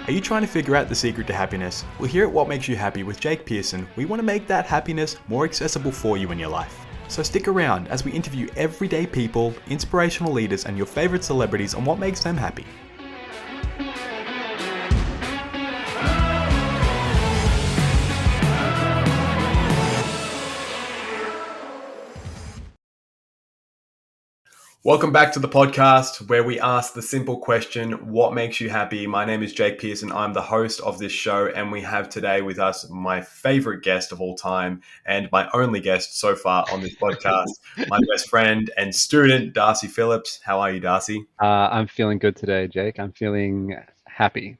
Are you trying to figure out the secret to happiness? Well, here at What Makes You Happy with Jake Pearson, we want to make that happiness more accessible for you in your life. So stick around as we interview everyday people, inspirational leaders, and your favorite celebrities on what makes them happy. Welcome back to the podcast where we ask the simple question, what makes you happy? My name is Jake Pearson. I'm the host of this show, and we have today with us my favorite guest of all time and my only guest so far on this podcast, my best friend and student, Darcy Phillips. How are you, Darcy? I'm feeling good today, Jake. I'm feeling happy.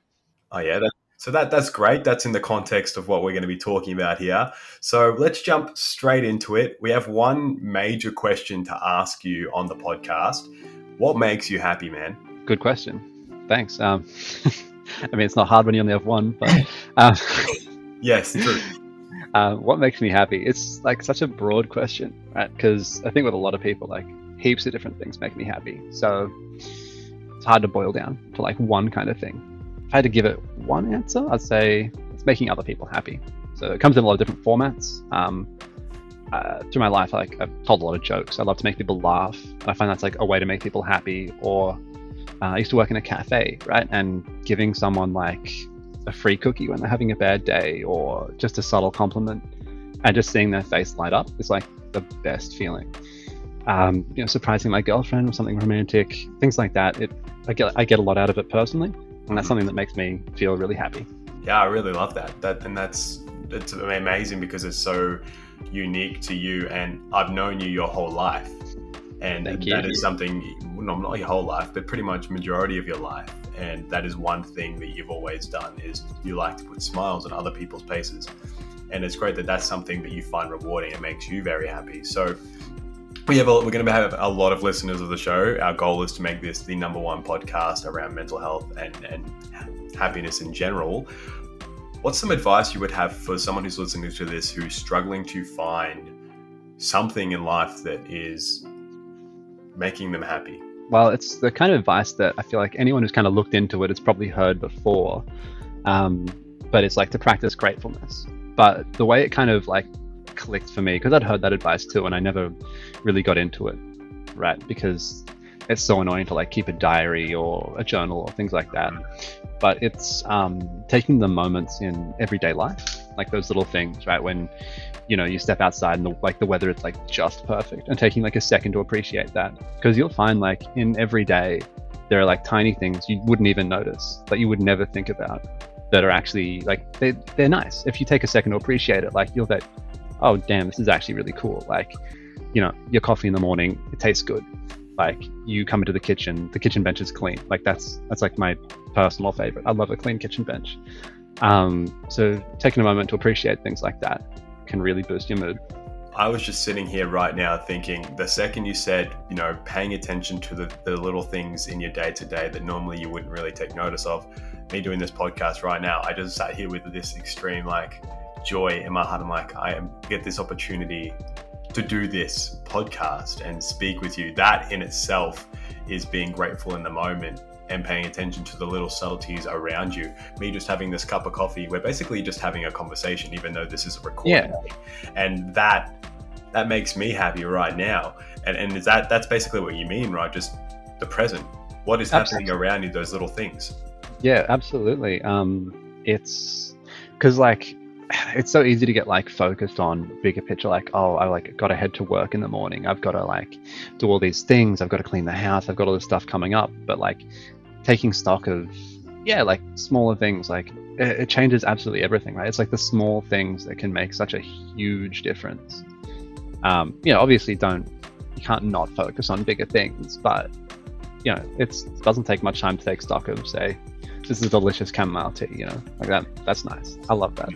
Oh, yeah. That's great. That's in the context of what we're going to be talking about here. So let's jump straight into it. We have one major question to ask you on the podcast. What makes you happy, man? Good question. Thanks. I mean, it's not hard when you only have one, but yes, true. What makes me happy? It's like such a broad question, right? Because I think with a lot of people, like heaps of different things make me happy. So it's hard to boil down to like one kind of thing. If I had to give it one answer, I'd say it's making other people happy. So it comes in a lot of different formats. Through my life, I've told a lot of jokes. I love to make people laugh. I find that's like a way to make people happy. Or I used to work in a cafe, right? And giving someone like a free cookie when they're having a bad day, or just a subtle compliment, and just seeing their face light up is like the best feeling. Surprising my girlfriend with something romantic, things like that. I get a lot out of it personally. And that's something that makes me feel really happy. Yeah, I really love that. It's amazing because it's so unique to you, and I've known you your whole life. And that is something, not your whole life, but pretty much majority of your life. And that is one thing that you've always done, is you like to put smiles on other people's faces. And it's great that that's something that you find rewarding and makes you very happy. So we're going to have a lot of listeners of the show. Our goal is to make this the number one podcast around mental health and happiness in general. What's some advice you would have for someone who's listening to this, who's struggling to find something in life that is making them happy? Well, it's the kind of advice that I feel like anyone who's kind of looked into it has probably heard before. But it's like to practice gratefulness. But the way it kind of like clicked for me, because I'd heard that advice too, and I never really got into it, right? Because it's so annoying to like keep a diary or a journal or things like that. But it's taking the moments in everyday life, like those little things, right? When you step outside and the weather is like just perfect, and taking like a second to appreciate that, because you'll find like in every day there are like tiny things you wouldn't even notice, that you would never think about, that are actually like they're nice. If you take a second to appreciate it, like you'll think, oh damn, this is actually really cool. Like, your coffee in the morning, it tastes good. Like you come into the kitchen bench is clean. Like that's like my personal favorite. I love a clean kitchen bench. So taking a moment to appreciate things like that can really boost your mood. I was just sitting here right now thinking, the second you said, paying attention to the little things in your day to day that normally you wouldn't really take notice of. Me doing this podcast right now, I just sat here with this extreme like joy in my heart. I'm like, I get this opportunity to do this podcast and speak with you. That in itself is being grateful in the moment and paying attention to the little subtleties around you. Me just having this cup of coffee, we're basically just having a conversation, even though this is a recording. Yeah. And that makes me happy right now. And that's basically what you mean, right? Just the present. What is happening around you, those little things. Yeah, absolutely. It's because like it's so easy to get like focused on bigger picture, like, oh, I like got to head to work in the morning, I've got to like do all these things, I've got to clean the house, I've got all this stuff coming up. But like taking stock of like smaller things, like it changes absolutely everything, right? It's like the small things that can make such a huge difference. Obviously you can't not focus on bigger things, but it doesn't take much time to take stock of, say, this is a delicious chamomile tea, like that. That's nice. I love that.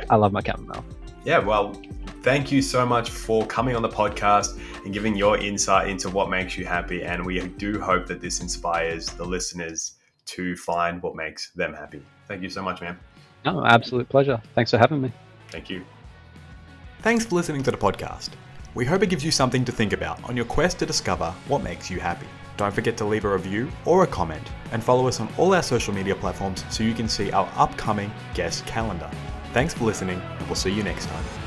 I love my chamomile. Yeah, well, thank you so much for coming on the podcast and giving your insight into what makes you happy. And we do hope that this inspires the listeners to find what makes them happy. Thank you so much, man. No, absolute pleasure. Thanks for having me. Thank you. Thanks for listening to the podcast. We hope it gives you something to think about on your quest to discover what makes you happy. Don't forget to leave a review or a comment, and follow us on all our social media platforms so you can see our upcoming guest calendar. Thanks for listening, and we'll see you next time.